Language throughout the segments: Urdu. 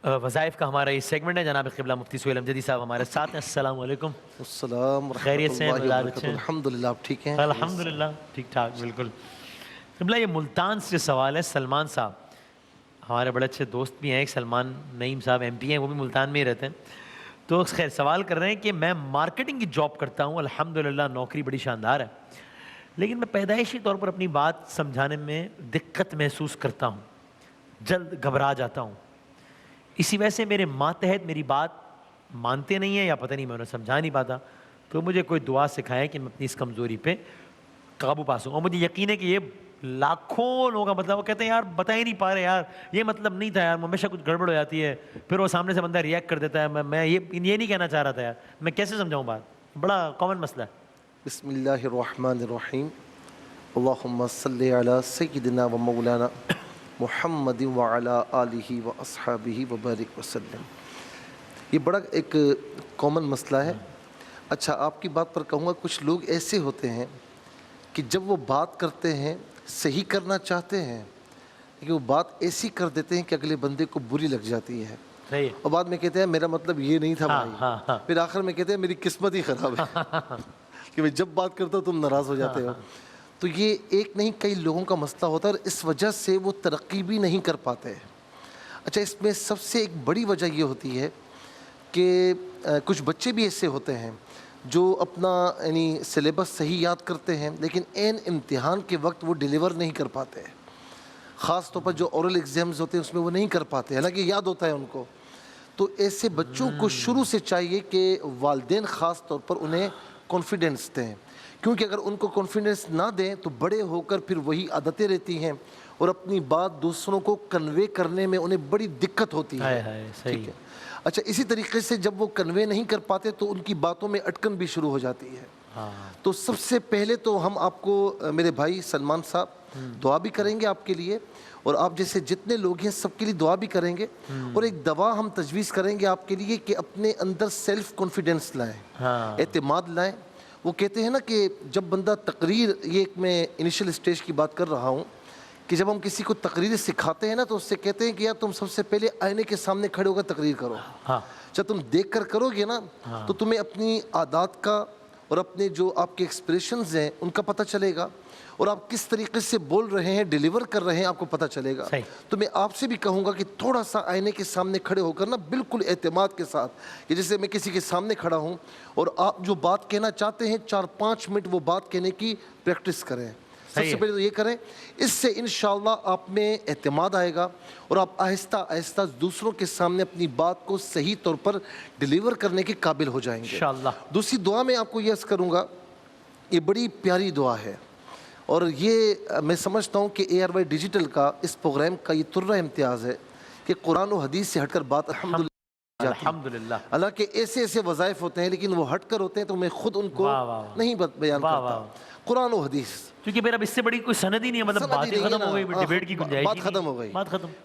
وظائف کا ہمارا یہ سیگمنٹ ہے. جناب قبلہ مفتی سہیل امجدی صاحب ہمارے ساتھ ہیں. السلام علیکم. السلام خیریت سے ہیں؟ الحمدللہ. آپ ٹھیک ہیں؟ الحمدللہ ٹھیک ٹھاک بالکل. قبلہ یہ ملتان سے سوال ہے. سلمان صاحب ہمارے بڑے اچھے دوست بھی ہیں. ایک سلمان نعیم صاحب ایم پی ہیں, وہ بھی ملتان میں ہی رہتے ہیں. تو خیر سوال کر رہے ہیں کہ میں مارکیٹنگ کی جاب کرتا ہوں, الحمدللہ نوکری بڑی شاندار ہے, لیکن میں پیدائشی طور پر اپنی بات سمجھانے میں دقت محسوس کرتا ہوں, جلد گھبرا جاتا ہوں. اسی وجہ سے میرے ماتحت میری بات مانتے نہیں ہیں, یا پتہ نہیں میں انہیں سمجھا نہیں پاتا. تو مجھے کوئی دعا سکھائے کہ میں اپنی اس کمزوری پہ قابو پا سکوں. اور مجھے یقین ہے کہ یہ لاکھوں لوگوں کا مطلب, وہ کہتے ہیں یار بتا ہی نہیں پا رہے یار, یہ مطلب نہیں تھا یار, ہمیشہ کچھ گڑبڑ ہو جاتی ہے, پھر وہ سامنے سے بندہ ریئیکٹ کر دیتا ہے. میں یہ نہیں کہنا چاہ رہا تھا یار, میں کیسے سمجھاؤں بات, بڑا کامن مسئلہ ہے. بسم اللہ الرحمن الرحیم. اللہم صلی علی سیدنا و مولانا محمد وعلی آلہ و اصحابہ وبارک وسلم. یہ بڑا ایک کامن مسئلہ ہے. اچھا, آپ کی بات پر کہوں گا, کچھ لوگ ایسے ہوتے ہیں کہ جب وہ بات کرتے ہیں صحیح کرنا چاہتے ہیں, لیکن وہ بات ایسی کر دیتے ہیں کہ اگلے بندے کو بری لگ جاتی ہے, اور بعد میں کہتے ہیں میرا مطلب یہ نہیں تھا بھائی, پھر آخر میں کہتے ہیں میری قسمت ہی خراب ہے کہ میں جب بات کرتا ہوں تم ناراض ہو جاتے ہو. تو یہ ایک نہیں کئی لوگوں کا مسئلہ ہوتا ہے, اور اس وجہ سے وہ ترقی بھی نہیں کر پاتے. اچھا, اس میں سب سے ایک بڑی وجہ یہ ہوتی ہے کہ کچھ بچے بھی ایسے ہوتے ہیں جو اپنا یعنی سلیبس صحیح یاد کرتے ہیں, لیکن عین امتحان کے وقت وہ ڈیلیور نہیں کر پاتے. خاص طور پر جو اورل ایگزامز ہوتے ہیں اس میں وہ نہیں کر پاتے, حالانکہ یاد ہوتا ہے ان کو. تو ایسے بچوں کو شروع سے چاہیے کہ والدین خاص طور پر انہیں کانفیڈنس دیں, کیونکہ اگر ان کو کانفیڈنس نہ دیں تو بڑے ہو کر پھر وہی عادتیں رہتی ہیں, اور اپنی بات دوسروں کو کنوے کرنے میں انہیں بڑی دقت ہوتی ہے. ٹھیک ہے. اچھا, اسی طریقے سے جب وہ کنوے نہیں کر پاتے تو ان کی باتوں میں اٹکن بھی شروع ہو جاتی ہے. تو سب سے پہلے تو ہم آپ کو میرے بھائی سلمان صاحب دعا بھی کریں گے آپ کے لیے, اور آپ جیسے جتنے لوگ ہیں سب کے لیے دعا بھی کریں گے, اور ایک دوا ہم تجویز کریں گے آپ کے لیے کہ اپنے اندر سیلف کانفیڈنس لائیں, اعتماد لائیں. وہ کہتے ہیں نا کہ جب بندہ تقریر, یہ ایک میں انیشل اسٹیج کی بات کر رہا ہوں, کہ جب ہم کسی کو تقریر سکھاتے ہیں نا تو اس سے کہتے ہیں کہ یار تم سب سے پہلے آئینے کے سامنے کھڑے ہو کر تقریر کرو. جب تم دیکھ کر کرو گے نا تو تمہیں اپنی عادات کا اور اپنے جو آپ کے ایکسپریشنز ہیں ان کا پتہ چلے گا, اور آپ کس طریقے سے بول رہے ہیں, ڈیلیور کر رہے ہیں, آپ کو پتہ چلے گا. تو میں آپ سے بھی کہوں گا کہ تھوڑا سا آئینے کے سامنے کھڑے ہو کر نا بالکل اعتماد کے ساتھ, کہ جیسے میں کسی کے سامنے کھڑا ہوں اور آپ جو بات کہنا چاہتے ہیں 4-5 منٹ وہ بات کہنے کی پریکٹس کریں. سب سے پہلے تو یہ کریں, اس سے انشاءاللہ آپ میں اعتماد آئے گا, اور آپ آہستہ آہستہ دوسروں کے سامنے اپنی بات کو صحیح طور پر ڈیلیور کرنے کے قابل ہو جائیں گے انشاءاللہ. دوسری دعا میں آپ کو یہ عرض کروں گا, یہ بڑی پیاری دعا ہے, اور یہ میں سمجھتا ہوں کہ ARY ڈیجیٹل کا اس پروگرام کا یہ ترہ امتیاز ہے کہ قرآن و حدیث سے ہٹ کر بات الحمدللہ. حالانکہ ایسے ایسے وظائف ہوتے ہیں لیکن وہ ہٹ کر ہوتے ہیں, تو میں خود ان کو نہیں بیان کرتا. قرآن و حدیث, کیونکہ میرا اس سے بڑی کوئی سند ہی نہیں ہے, مطلب بات ختم ہو گئی, ڈیبیٹ کی گنجائش بات ختم ہو گئی.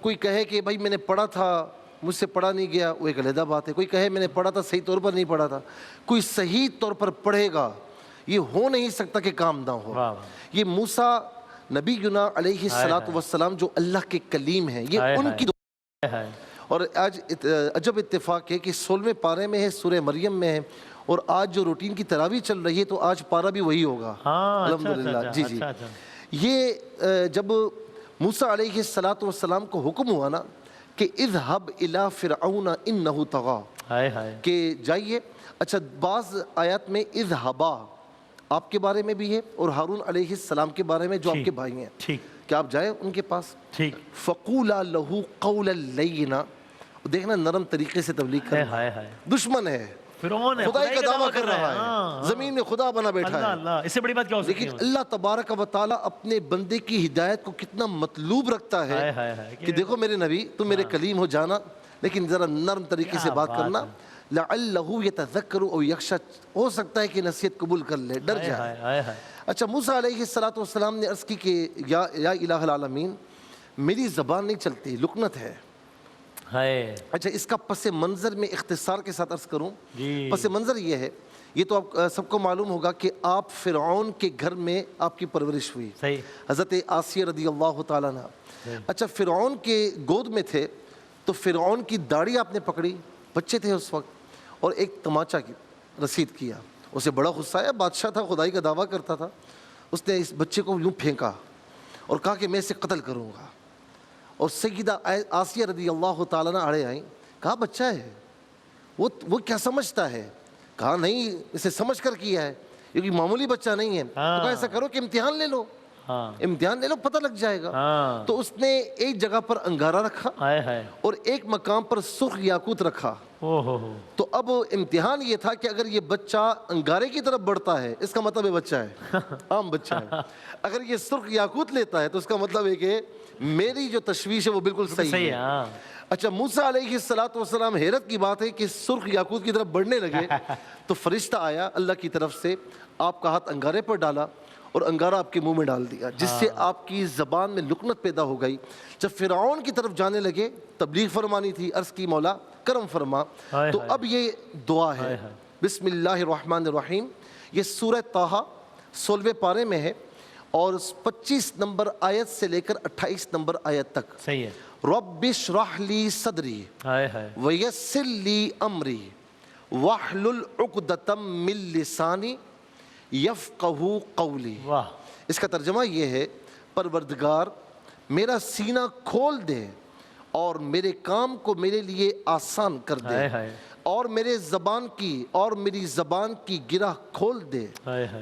کوئی کہے کہ بھائی میں نے پڑھا تھا مجھ سے پڑھا نہیں گیا, وہ ایک علیحدہ بات ہے. کوئی کہے میں نے پڑھا تھا صحیح طور پر نہیں پڑھا تھا. کوئی صحیح طور پر پڑھے گا, یہ ہو نہیں سکتا کہ کام نہ ہو. یہ موسیٰ نبینا علیہ السلام جو اللہ کے کلیم ہیں, یہ ان کی دعا ہے. اور آج عجب اتفاق ہے کہ 16ویں پارے میں ہے, سورہ مریم میں ہے, اور آج جو روٹین کی تراویح چل رہی ہے تو آج پارہ بھی وہی ہوگا الحمدللہ. جی جی, یہ جب موسیٰ علیہ السلام کو حکم ہوا نا کہ اذهب الى فرعون انه طغى, کہ جائیے. اچھا, بعض آیات میں اذهبا آپ کے بارے میں بھی ہے, اور ہارون علیہ السلام کے بارے میں جو آپ کے بھائی ہیں, کہ آپ جائیں ان کے پاس. فَقُولَا لَهُ قَوْلًا لَيِّنًا, دیکھنا نرم طریقے سے تبلیغ کرنا. دشمن ہے, خدائی کا دعویٰ کر رہا ہے, زمین میں خدا بنا بیٹھا ہے, اس سے بڑی بات کیا ہو سکتی ہے. لیکن اللہ تبارک و تعالیٰ اپنے بندے کی ہدایت کو کتنا مطلوب رکھتا ہے کہ دیکھو میرے نبی تم میرے کلیم ہو, جانا لیکن ذرا نرم طریقے سے بات کرنا. لَعَلَّهُ يَتَذَكَّرُ أَوْ يَخْشَىٰ, ہو سکتا ہے کہ نصیحت قبول کر لے, ڈر جائے. اچھا, موسیٰ علیہ السلام نے عرض کی کہ یا الہ العالمین, میری زبان نہیں چلتی, لکنت ہے. اچھا, اس کا پس منظر میں اختصار کے ساتھ عرض کروں. پس منظر یہ ہے, یہ تو آپ سب کو معلوم ہوگا کہ آپ فرعون کے گھر میں آپ کی پرورش ہوئی, حضرت آسیہ رضی اللہ تعالیٰ عنہ. اچھا, فرعون کے گود میں تھے تو فرعون کی داڑھی آپ نے پکڑی، بچے تھے اس وقت، اور ایک تماچا کی رسید کیا. اسے بڑا غصہ آیا، بادشاہ تھا، خدائی کا دعویٰ کرتا تھا. اس نے اس بچے کو یوں پھینکا اور کہا کہ میں اسے قتل کروں گا. اور سیدہ آسیہ رضی اللہ تعالیٰ عنہ آڑے آئیں، کہا بچہ ہے وہ کیا سمجھتا ہے؟ کہا نہیں، اسے سمجھ کر کیا ہے، کیونکہ معمولی بچہ نہیں ہے. تو کہا ایسا کرو کہ امتحان لے لو، امتحان لے لو، پتہ لگ جائے گا. تو اس نے ایک جگہ پر انگارہ رکھا اور ایک مقام پر سرخ یاقوت رکھا. تو اب امتحان یہ تھا کہ اگر یہ بچہ انگارے کی طرف بڑھتا ہے اس کا مطلب یہ بچہ ہے، عام بچہ ہے. اگر یہ سرخ یاقوت لیتا ہے تو اس کا مطلب ہے کہ میری جو تشویش ہے وہ بالکل صحیح ہے. اچھا، موسیٰ علیہ السلام، حیرت کی بات ہے کہ سرخ یاقوت کی طرف بڑھنے لگے تو فرشتہ آیا اللہ کی طرف سے، آپ کا ہاتھ انگارے پر ڈالا اور انگارہ آپ کے منہ میں ڈال دیا، جس سے آپ کی زبان میں لکنت پیدا ہو گئی. جب فرعون کی طرف جانے لگے، تبلیغ فرمانی تھی، عرض کی مولا کرم فرما. تو اب یہ دعا ہے، بسم اللہ الرحمن الرحیم. یہ سورہ طٰہٰ 16ویں پارے میں ہے اور 25 نمبر آیت سے لے کر 28 نمبر آیت تک. صحیح ہے. رب اشرح لی صدری ویسر لی امری واحلل عقدۃ من لسانی یفقہوا قولی. اس کا ترجمہ یہ ہے، پروردگار میرا سینہ کھول دے اور میرے کام کو میرے لیے آسان کر دے، اور میری زبان کی گرہ کھول دے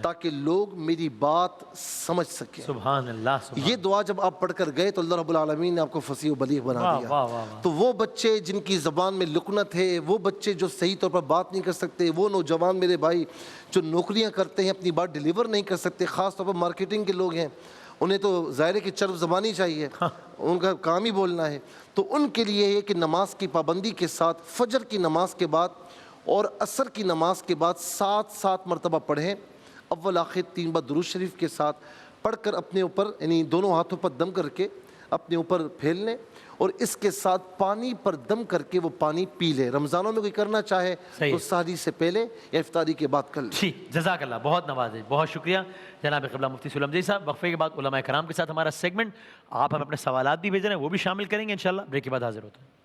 تاکہ لوگ میری بات سمجھ سکیں. سبحان اللہ. یہ دعا جب آپ پڑھ کر گئے تو اللہ رب العالمین نے آپ کو فصیح و بلیغ بنا دیا. تو وہ بچے جن کی زبان میں لکنت ہے، وہ بچے جو صحیح طور پر بات نہیں کر سکتے، وہ نوجوان میرے بھائی جو نوکریاں کرتے ہیں اپنی بات ڈیلیور نہیں کر سکتے، خاص طور پر مارکیٹنگ کے لوگ ہیں، انہیں تو ظاہر ہے کہ چرب زبانی چاہیے، ان کا کام ہی بولنا ہے. تو ان کے لیے یہ کہ نماز کی پابندی کے ساتھ فجر کی نماز کے بعد اور عصر کی نماز کے بعد 7 مرتبہ پڑھیں، اول آخر 3 بار درود شریف کے ساتھ پڑھ کر اپنے اوپر، یعنی دونوں ہاتھوں پر دم کر کے اپنے اوپر پھیل لیں، اور اس کے ساتھ پانی پر دم کر کے وہ پانی پی لے. رمضانوں میں کوئی کرنا چاہے تو سحری سے پہلے یا افطاری کے بعد کر لے. جزاک اللہ، بہت نوازش، بہت شکریہ جناب قبلہ مفتی سلیم زئی صاحب. وقفے کے بعد علماء کرام کے ساتھ ہمارا سیگمنٹ، آپ ہمیں اپنے سوالات بھی بھیج رہے ہیں، وہ بھی شامل کریں گے انشاءاللہ. بریک کے بعد حاضر ہوتے ہیں.